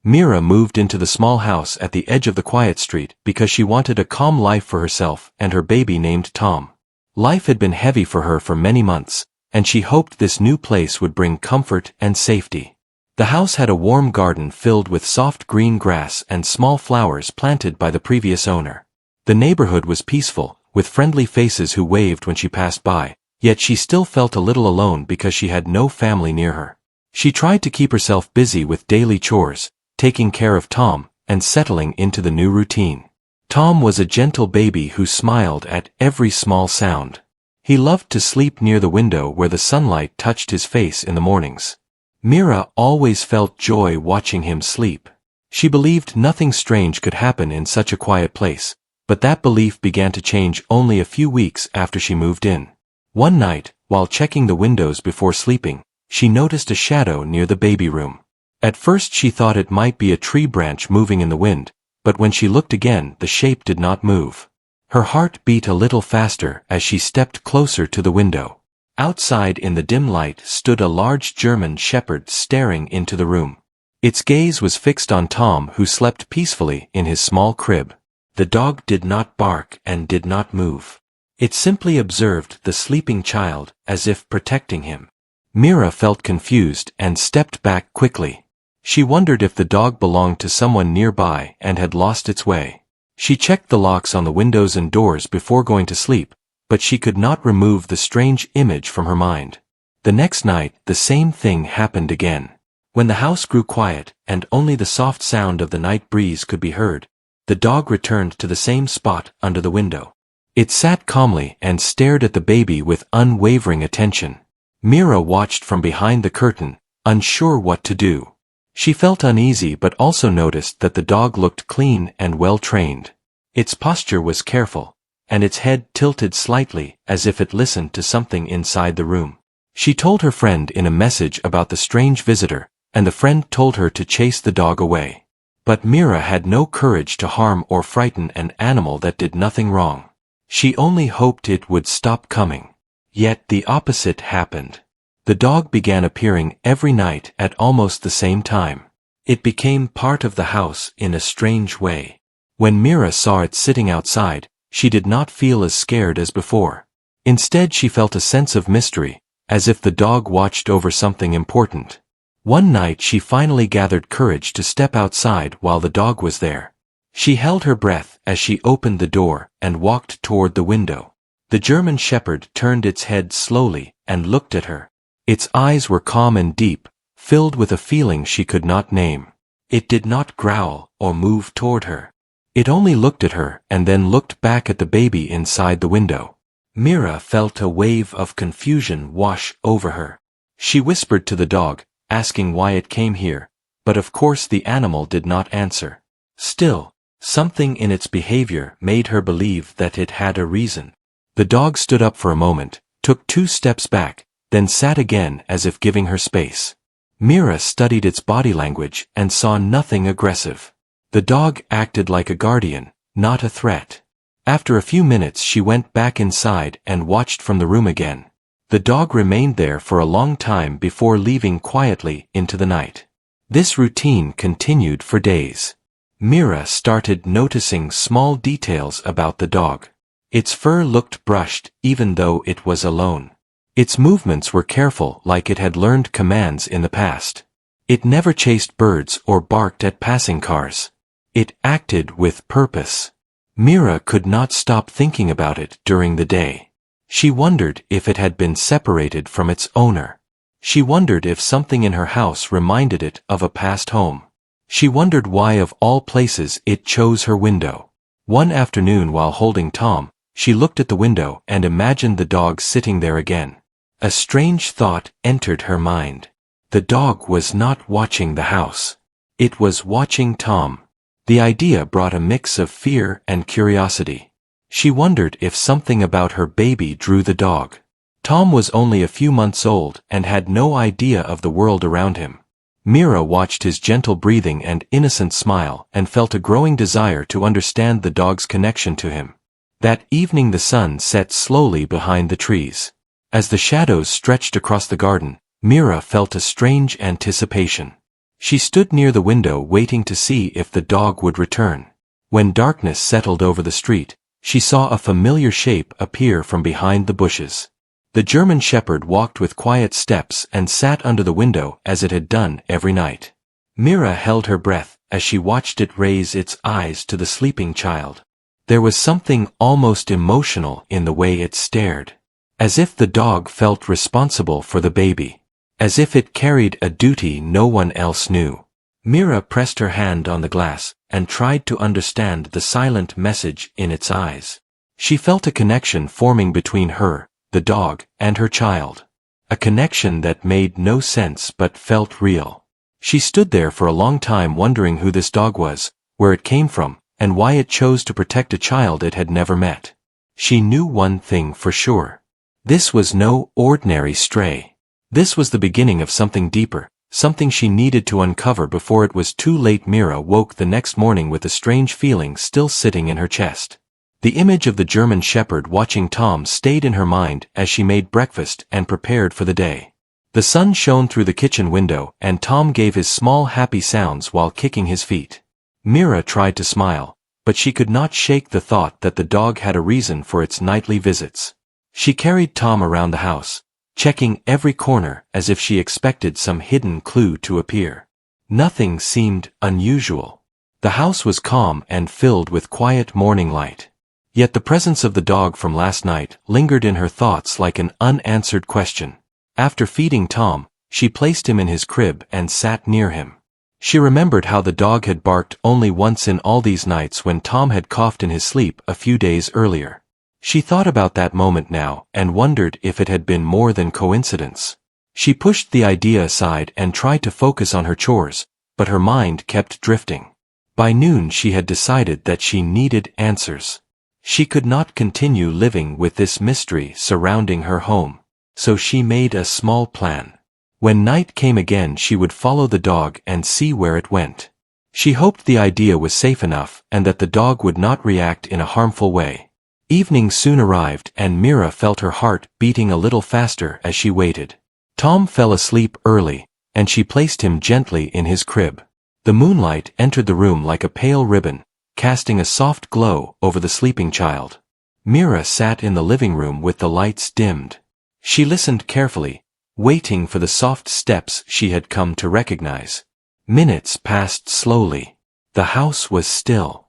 Mira moved into the small house at the edge of the quiet street because she wanted a calm life for herself and her baby named Tom. Life had been heavy for her for many months, and she hoped this new place would bring comfort and safety. The house had a warm garden filled with soft green grass and small flowers planted by the previous owner. The neighborhood was peaceful, with friendly faces who waved when she passed by, yet she still felt a little alone because she had no family near her. She tried to keep herself busy with daily chores, taking care of Tom, and settling into the new routine. Tom was a gentle baby who smiled at every small sound. He loved to sleep near the window where the sunlight touched his face in the mornings. Mira always felt joy watching him sleep. She believed nothing strange could happen in such a quiet place, but that belief began to change only a few weeks after she moved in. One night, while checking the windows before sleeping, she noticed a shadow near the baby room. At first she thought it might be a tree branch moving in the wind, but when she looked again, the shape did not move. Her heart beat a little faster as she stepped closer to the window. Outside in the dim light stood a large German shepherd staring into the room. Its gaze was fixed on Tom, who slept peacefully in his small crib. The dog did not bark and did not move. It simply observed the sleeping child, as if protecting him. Mira felt confused and stepped back quickly. She wondered if the dog belonged to someone nearby and had lost its way. She checked the locks on the windows and doors before going to sleep, but she could not remove the strange image from her mind. The next night, the same thing happened again. When the house grew quiet and only the soft sound of the night breeze could be heard, the dog returned to the same spot under the window. It sat calmly and stared at the baby with unwavering attention. Mira watched from behind the curtain, unsure what to do. She felt uneasy but also noticed that the dog looked clean and well-trained. Its posture was careful, and its head tilted slightly as if it listened to something inside the room. She told her friend in a message about the strange visitor, and the friend told her to chase the dog away. But Mira had no courage to harm or frighten an animal that did nothing wrong. She only hoped it would stop coming. Yet the opposite happened. The dog began appearing every night at almost the same time. It became part of the house in a strange way. When Mira saw it sitting outside, she did not feel as scared as before. Instead, she felt a sense of mystery, as if the dog watched over something important. One night she finally gathered courage to step outside while the dog was there. She held her breath as she opened the door and walked toward the window. The German shepherd turned its head slowly and looked at her. Its eyes were calm and deep, filled with a feeling she could not name. It did not growl or move toward her. It only looked at her and then looked back at the baby inside the window. Mira felt a wave of confusion wash over her. She whispered to the dog, asking why it came here, but of course the animal did not answer. Still, something in its behavior made her believe that it had a reason. The dog stood up for a moment, took 2 steps back, then sat again as if giving her space. Mira studied its body language and saw nothing aggressive. The dog acted like a guardian, not a threat. After a few minutes she went back inside and watched from the room again. The dog remained there for a long time before leaving quietly into the night. This routine continued for days. Mira started noticing small details about the dog. Its fur looked brushed even though it was alone. Its movements were careful, like it had learned commands in the past. It never chased birds or barked at passing cars. It acted with purpose. Mira could not stop thinking about it during the day. She wondered if it had been separated from its owner. She wondered if something in her house reminded it of a past home. She wondered why of all places it chose her window. One afternoon while holding Tom, she looked at the window and imagined the dog sitting there again. A strange thought entered her mind. The dog was not watching the house. It was watching Tom. The idea brought a mix of fear and curiosity. She wondered if something about her baby drew the dog. Tom was only a few months old and had no idea of the world around him. Mira watched his gentle breathing and innocent smile and felt a growing desire to understand the dog's connection to him. That evening the sun set slowly behind the trees. As the shadows stretched across the garden, Mira felt a strange anticipation. She stood near the window waiting to see if the dog would return. When darkness settled over the street, she saw a familiar shape appear from behind the bushes. The German Shepherd walked with quiet steps and sat under the window as it had done every night. Mira held her breath as she watched it raise its eyes to the sleeping child. There was something almost emotional in the way it stared. As if the dog felt responsible for the baby. As if it carried a duty no one else knew. Mira pressed her hand on the glass and tried to understand the silent message in its eyes. She felt a connection forming between her, the dog, and her child. A connection that made no sense but felt real. She stood there for a long time wondering who this dog was, where it came from, and why it chose to protect a child it had never met. She knew one thing for sure. This was no ordinary stray. This was the beginning of something deeper, something she needed to uncover before it was too late. Mira woke the next morning with a strange feeling still sitting in her chest. The image of the German Shepherd watching Tom stayed in her mind as she made breakfast and prepared for the day. The sun shone through the kitchen window and Tom gave his small happy sounds while kicking his feet. Mira tried to smile, but she could not shake the thought that the dog had a reason for its nightly visits. She carried Tom around the house, checking every corner as if she expected some hidden clue to appear. Nothing seemed unusual. The house was calm and filled with quiet morning light. Yet the presence of the dog from last night lingered in her thoughts like an unanswered question. After feeding Tom, she placed him in his crib and sat near him. She remembered how the dog had barked only once in all these nights when Tom had coughed in his sleep a few days earlier. She thought about that moment now and wondered if it had been more than coincidence. She pushed the idea aside and tried to focus on her chores, but her mind kept drifting. By noon she had decided that she needed answers. She could not continue living with this mystery surrounding her home. So she made a small plan. When night came again she would follow the dog and see where it went. She hoped the idea was safe enough and that the dog would not react in a harmful way. Evening soon arrived and Mira felt her heart beating a little faster as she waited. Tom fell asleep early, and she placed him gently in his crib. The moonlight entered the room like a pale ribbon, casting a soft glow over the sleeping child. Mira sat in the living room with the lights dimmed. She listened carefully, waiting for the soft steps she had come to recognize. Minutes passed slowly. The house was still.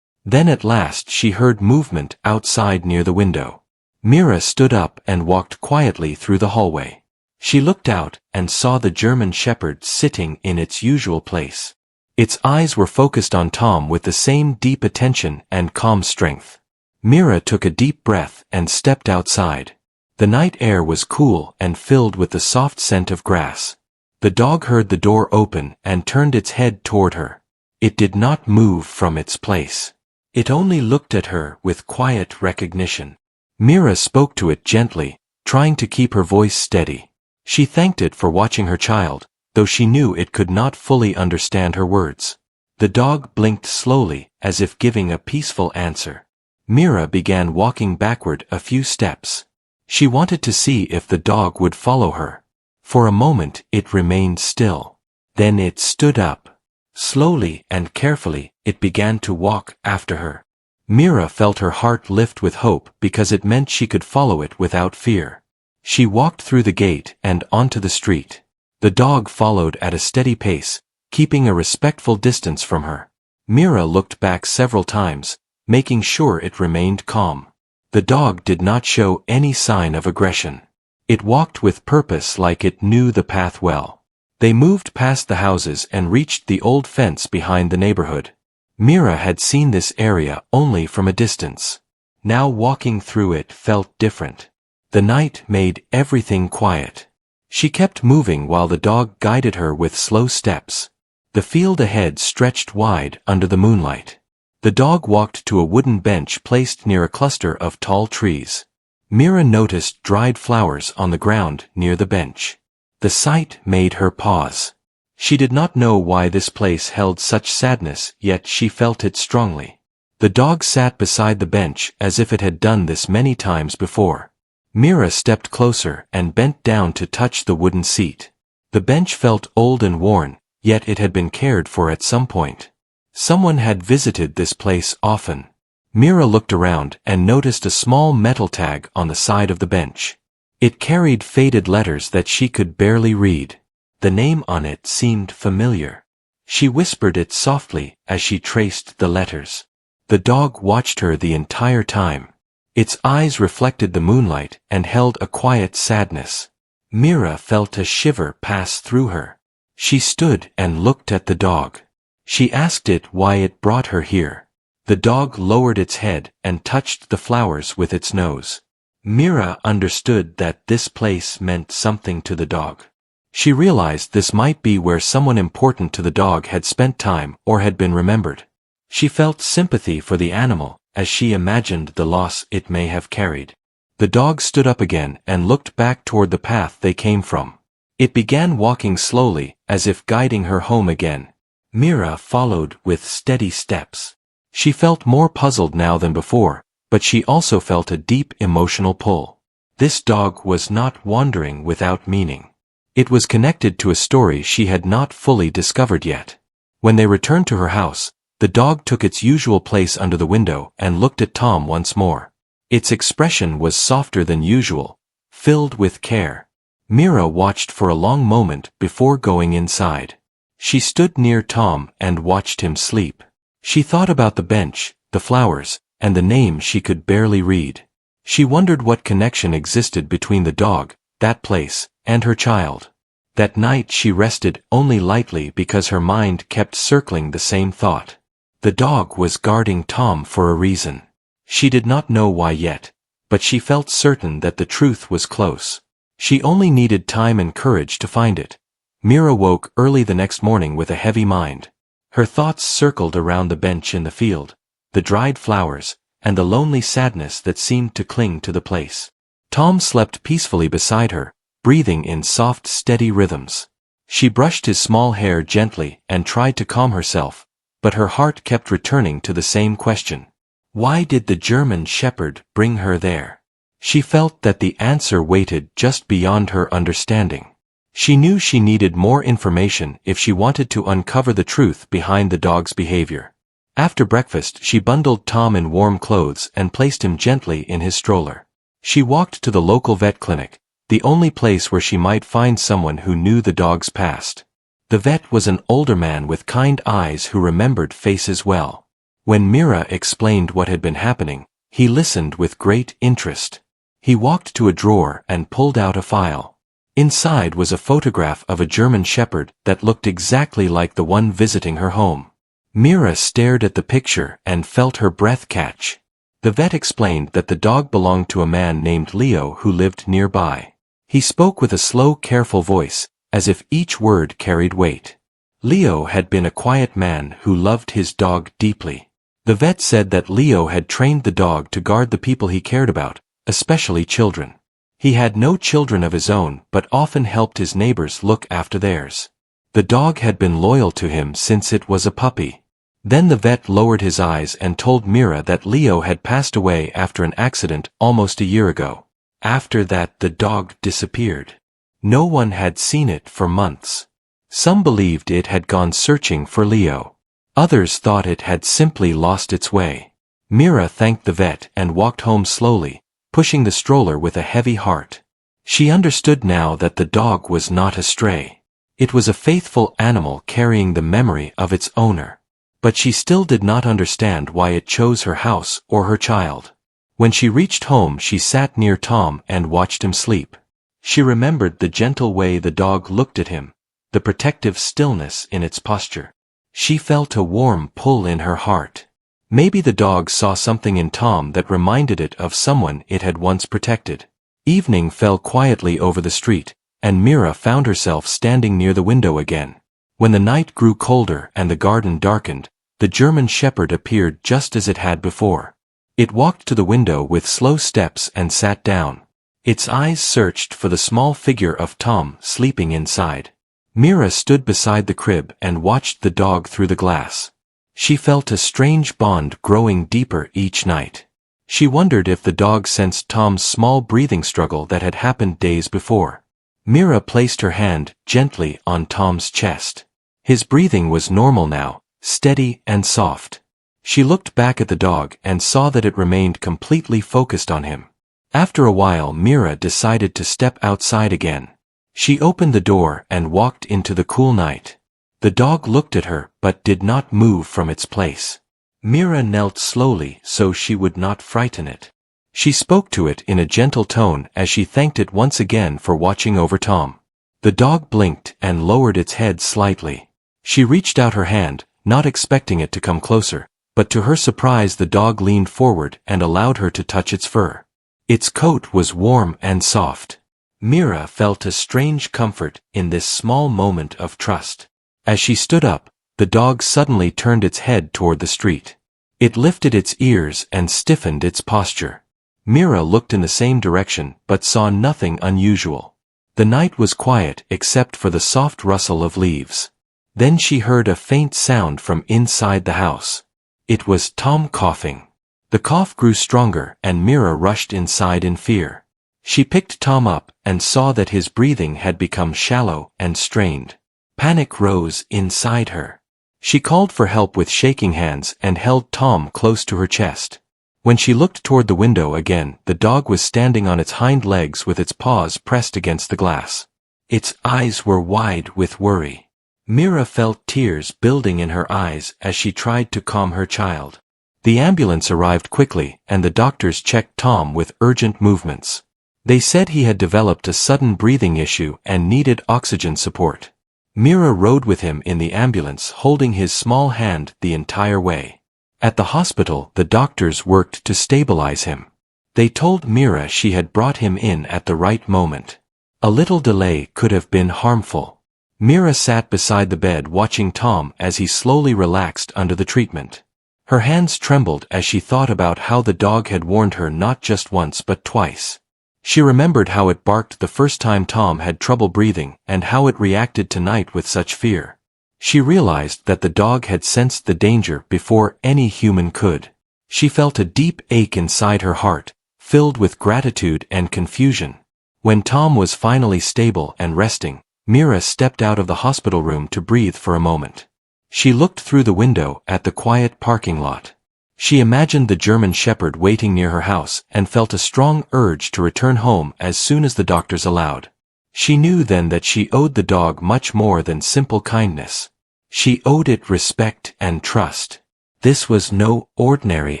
Then at last she heard movement outside near the window. Mira stood up and walked quietly through the hallway. She looked out and saw the German Shepherd sitting in its usual place. Its eyes were focused on Tom with the same deep attention and calm strength. Mira took a deep breath and stepped outside. The night air was cool and filled with the soft scent of grass. The dog heard the door open and turned its head toward her. It did not move from its place. It only looked at her with quiet recognition. Mira spoke to it gently, trying to keep her voice steady. She thanked it for watching her child, though she knew it could not fully understand her words. The dog blinked slowly, as if giving a peaceful answer. Mira began walking backward a few steps. She wanted to see if the dog would follow her. For a moment it remained still. Then it stood up. Slowly and carefully, it began to walk after her. Mira felt her heart lift with hope because it meant she could follow it without fear. She walked through the gate and onto the street. The dog followed at a steady pace, keeping a respectful distance from her. Mira looked back several times, making sure it remained calm. The dog did not show any sign of aggression. It walked with purpose like it knew the path well. They moved past the houses and reached the old fence behind the neighborhood. Mira had seen this area only from a distance. Now walking through it felt different. The night made everything quiet. She kept moving while the dog guided her with slow steps. The field ahead stretched wide under the moonlight. The dog walked to a wooden bench placed near a cluster of tall trees. Mira noticed dried flowers on the ground near the bench. The sight made her pause. She did not know why this place held such sadness, yet she felt it strongly. The dog sat beside the bench as if it had done this many times before. Mira stepped closer and bent down to touch the wooden seat. The bench felt old and worn, yet it had been cared for at some point. Someone had visited this place often. Mira looked around and noticed a small metal tag on the side of the bench. It carried faded letters that she could barely read. The name on it seemed familiar. She whispered it softly as she traced the letters. The dog watched her the entire time. Its eyes reflected the moonlight and held a quiet sadness. Mira felt a shiver pass through her. She stood and looked at the dog. She asked it why it brought her here. The dog lowered its head and touched the flowers with its nose. Mira understood that this place meant something to the dog. She realized this might be where someone important to the dog had spent time or had been remembered. She felt sympathy for the animal, as she imagined the loss it may have carried. The dog stood up again and looked back toward the path they came from. It began walking slowly, as if guiding her home again. Mira followed with steady steps. She felt more puzzled now than before, but she also felt a deep emotional pull. This dog was not wandering without meaning. It was connected to a story she had not fully discovered yet. When they returned to her house, the dog took its usual place under the window and looked at Tom once more. Its expression was softer than usual, filled with care. Mira watched for a long moment before going inside. She stood near Tom and watched him sleep. She thought about the bench, the flowers, and the name she could barely read. She wondered what connection existed between the dog, that place, and her child. That night she rested only lightly because her mind kept circling the same thought. The dog was guarding Tom for a reason. She did not know why yet, but she felt certain that the truth was close. She only needed time and courage to find it. Mira woke early the next morning with a heavy mind. Her thoughts circled around the bench in the field, the dried flowers, and the lonely sadness that seemed to cling to the place. Tom slept peacefully beside her, breathing in soft, steady rhythms. She brushed his small hair gently and tried to calm herself, but her heart kept returning to the same question. Why did the German shepherd bring her there? She felt that the answer waited just beyond her understanding. She knew she needed more information if she wanted to uncover the truth behind the dog's behavior. After breakfast, she bundled Tom in warm clothes and placed him gently in his stroller. She walked to the local vet clinic, the only place where she might find someone who knew the dog's past. The vet was an older man with kind eyes who remembered faces well. When Mira explained what had been happening, he listened with great interest. He walked to a drawer and pulled out a file. Inside was a photograph of a German shepherd that looked exactly like the one visiting her home. Mira stared at the picture and felt her breath catch. The vet explained that the dog belonged to a man named Leo who lived nearby. He spoke with a slow, careful voice, as if each word carried weight. Leo had been a quiet man who loved his dog deeply. The vet said that Leo had trained the dog to guard the people he cared about, especially children. He had no children of his own but often helped his neighbors look after theirs. The dog had been loyal to him since it was a puppy. Then the vet lowered his eyes and told Mira that Leo had passed away after an accident almost a year ago. After that, the dog disappeared. No one had seen it for months. Some believed it had gone searching for Leo. Others thought it had simply lost its way. Mira thanked the vet and walked home slowly, pushing the stroller with a heavy heart. She understood now that the dog was not a stray. It was a faithful animal carrying the memory of its owner. But she still did not understand why it chose her house or her child. When she reached home, she sat near Tom and watched him sleep. She remembered the gentle way the dog looked at him, the protective stillness in its posture. She felt a warm pull in her heart. Maybe the dog saw something in Tom that reminded it of someone it had once protected. Evening fell quietly over the street, and Mira found herself standing near the window again. When the night grew colder and the garden darkened, the German shepherd appeared just as it had before. It walked to the window with slow steps and sat down. Its eyes searched for the small figure of Tom sleeping inside. Mira stood beside the crib and watched the dog through the glass. She felt a strange bond growing deeper each night. She wondered if the dog sensed Tom's small breathing struggle that had happened days before. Mira placed her hand gently on Tom's chest. His breathing was normal now, steady and soft. She looked back at the dog and saw that it remained completely focused on him. After a while, Mira decided to step outside again. She opened the door and walked into the cool night. The dog looked at her but did not move from its place. Mira knelt slowly so she would not frighten it. She spoke to it in a gentle tone as she thanked it once again for watching over Tom. The dog blinked and lowered its head slightly. She reached out her hand, not expecting it to come closer, but to her surprise the dog leaned forward and allowed her to touch its fur. Its coat was warm and soft. Mira felt a strange comfort in this small moment of trust. As she stood up, the dog suddenly turned its head toward the street. It lifted its ears and stiffened its posture. Mira looked in the same direction but saw nothing unusual. The night was quiet except for the soft rustle of leaves. Then she heard a faint sound from inside the house. It was Tom coughing. The cough grew stronger and Mira rushed inside in fear. She picked Tom up and saw that his breathing had become shallow and strained. Panic rose inside her. She called for help with shaking hands and held Tom close to her chest. When she looked toward the window again, the dog was standing on its hind legs with its paws pressed against the glass. Its eyes were wide with worry. Mira felt tears building in her eyes as she tried to calm her child. The ambulance arrived quickly and the doctors checked Tom with urgent movements. They said he had developed a sudden breathing issue and needed oxygen support. Mira rode with him in the ambulance holding his small hand the entire way. At the hospital, the doctors worked to stabilize him. They told Mira she had brought him in at the right moment. A little delay could have been harmful. Mira sat beside the bed watching Tom as he slowly relaxed under the treatment. Her hands trembled as she thought about how the dog had warned her not just once but twice. She remembered how it barked the first time Tom had trouble breathing and how it reacted tonight with such fear. She realized that the dog had sensed the danger before any human could. She felt a deep ache inside her heart, filled with gratitude and confusion. When Tom was finally stable and resting, Mira stepped out of the hospital room to breathe for a moment. She looked through the window at the quiet parking lot. She imagined the German Shepherd waiting near her house and felt a strong urge to return home as soon as the doctors allowed. She knew then that she owed the dog much more than simple kindness. She owed it respect and trust. This was no ordinary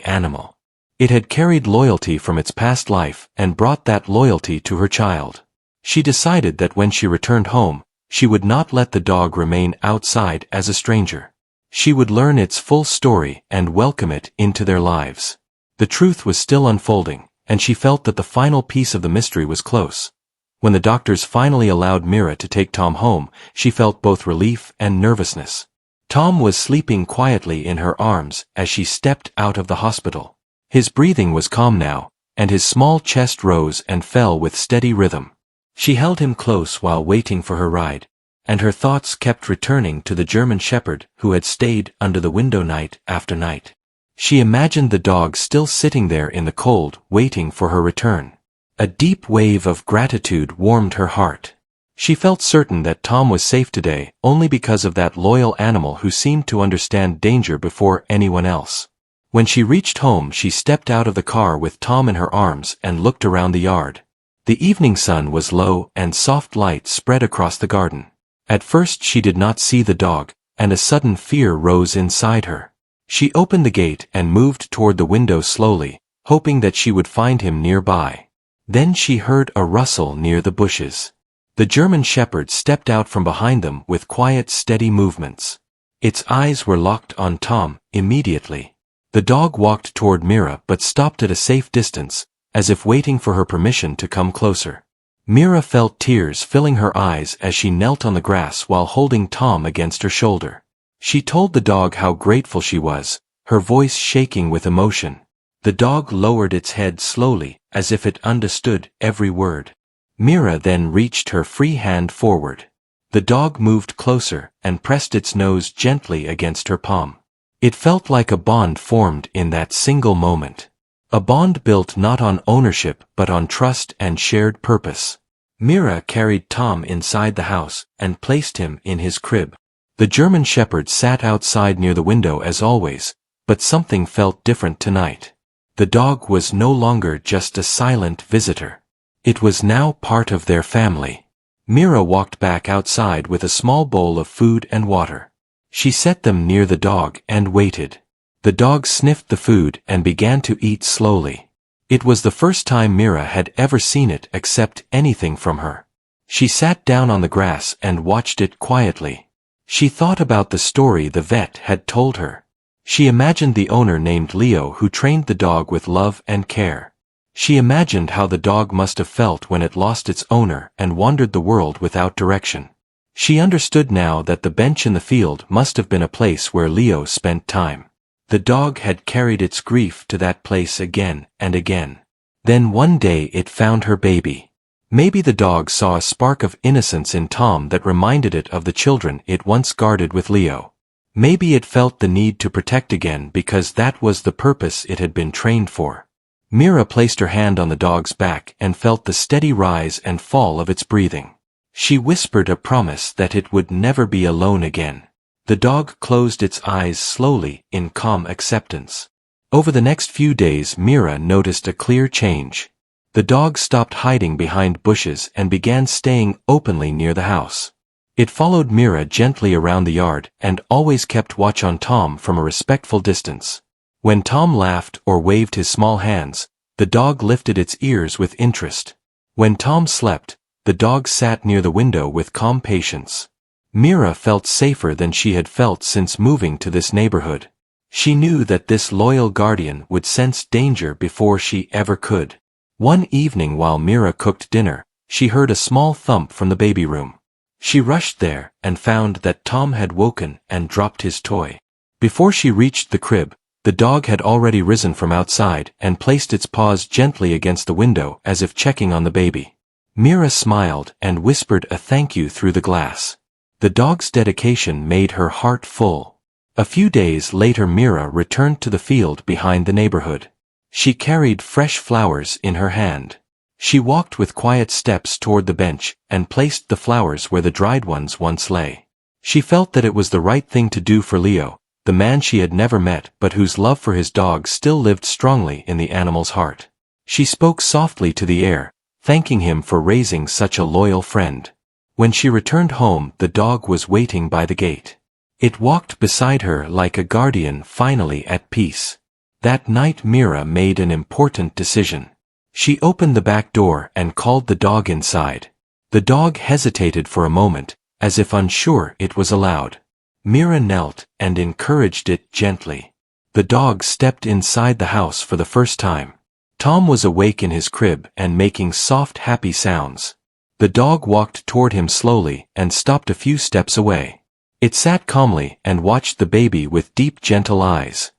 animal. It had carried loyalty from its past life and brought that loyalty to her child. She decided that when she returned home, she would not let the dog remain outside as a stranger. She would learn its full story and welcome it into their lives. The truth was still unfolding, and she felt that the final piece of the mystery was close. When the doctors finally allowed Mira to take Tom home, she felt both relief and nervousness. Tom was sleeping quietly in her arms as she stepped out of the hospital. His breathing was calm now, and his small chest rose and fell with steady rhythm. She held him close while waiting for her ride, and her thoughts kept returning to the German Shepherd who had stayed under the window night after night. She imagined the dog still sitting there in the cold, waiting for her return. A deep wave of gratitude warmed her heart. She felt certain that Tom was safe today only because of that loyal animal who seemed to understand danger before anyone else. When she reached home, she stepped out of the car with Tom in her arms and looked around the yard. The evening sun was low and soft light spread across the garden. At first she did not see the dog, and a sudden fear rose inside her. She opened the gate and moved toward the window slowly, hoping that she would find him nearby. Then she heard a rustle near the bushes. The German Shepherd stepped out from behind them with quiet, steady movements. Its eyes were locked on Tom immediately. The dog walked toward Mira but stopped at a safe distance, as if waiting for her permission to come closer. Mira felt tears filling her eyes as she knelt on the grass while holding Tom against her shoulder. She told the dog how grateful she was, her voice shaking with emotion. The dog lowered its head slowly, as if it understood every word. Mira then reached her free hand forward. The dog moved closer and pressed its nose gently against her palm. It felt like a bond formed in that single moment. A bond built not on ownership but on trust and shared purpose. Mira carried Tom inside the house and placed him in his crib. The German shepherd sat outside near the window as always, but something felt different tonight. The dog was no longer just a silent visitor. It was now part of their family. Mira walked back outside with a small bowl of food and water. She set them near the dog and waited. The dog sniffed the food and began to eat slowly. It was the first time Mira had ever seen it accept anything from her. She sat down on the grass and watched it quietly. She thought about the story the vet had told her. She imagined the owner named Leo who trained the dog with love and care. She imagined how the dog must have felt when it lost its owner and wandered the world without direction. She understood now that the bench in the field must have been a place where Leo spent time. The dog had carried its grief to that place again and again. Then one day it found her baby. Maybe the dog saw a spark of innocence in Tom that reminded it of the children it once guarded with Leo. Maybe it felt the need to protect again because that was the purpose it had been trained for. Mira placed her hand on the dog's back and felt the steady rise and fall of its breathing. She whispered a promise that it would never be alone again. The dog closed its eyes slowly in calm acceptance. Over the next few days Mira noticed a clear change. The dog stopped hiding behind bushes and began staying openly near the house. It followed Mira gently around the yard and always kept watch on Tom from a respectful distance. When Tom laughed or waved his small hands, the dog lifted its ears with interest. When Tom slept, the dog sat near the window with calm patience. Mira felt safer than she had felt since moving to this neighborhood. She knew that this loyal guardian would sense danger before she ever could. One evening while Mira cooked dinner, she heard a small thump from the baby room. She rushed there and found that Tom had woken and dropped his toy. Before she reached the crib, the dog had already risen from outside and placed its paws gently against the window as if checking on the baby. Mira smiled and whispered a thank you through the glass. The dog's dedication made her heart full. A few days later Mira returned to the field behind the neighborhood. She carried fresh flowers in her hand. She walked with quiet steps toward the bench and placed the flowers where the dried ones once lay. She felt that it was the right thing to do for Leo, the man she had never met but whose love for his dog still lived strongly in the animal's heart. She spoke softly to the air, thanking him for raising such a loyal friend. When she returned home, the dog was waiting by the gate. It walked beside her like a guardian finally at peace. That night Mira made an important decision. She opened the back door and called the dog inside. The dog hesitated for a moment, as if unsure it was allowed. Mira knelt and encouraged it gently. The dog stepped inside the house for the first time. Tom was awake in his crib and making soft, happy sounds. The dog walked toward him slowly and stopped a few steps away. It sat calmly and watched the baby with deep, gentle eyes.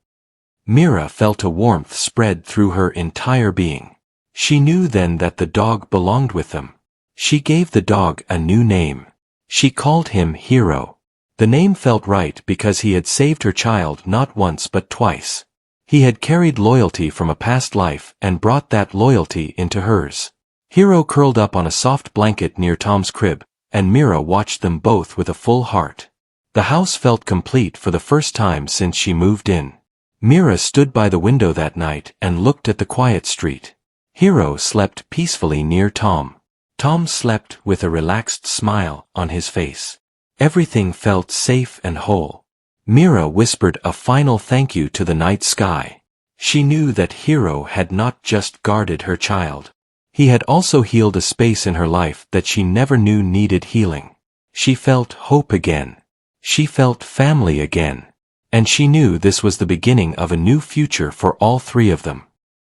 Mira felt a warmth spread through her entire being. She knew then that the dog belonged with them. She gave the dog a new name. She called him Hero. The name felt right because he had saved her child not once but twice. He had carried loyalty from a past life and brought that loyalty into hers. Hero curled up on a soft blanket near Tom's crib, and Mira watched them both with a full heart. The house felt complete for the first time since she moved in. Mira stood by the window that night and looked at the quiet street. Hero slept peacefully near Tom. Tom slept with a relaxed smile on his face. Everything felt safe and whole. Mira whispered a final thank you to the night sky. She knew that Hero had not just guarded her child. He had also healed a space in her life that she never knew needed healing. She felt hope again. She felt family again. And she knew this was the beginning of a new future for all three of them.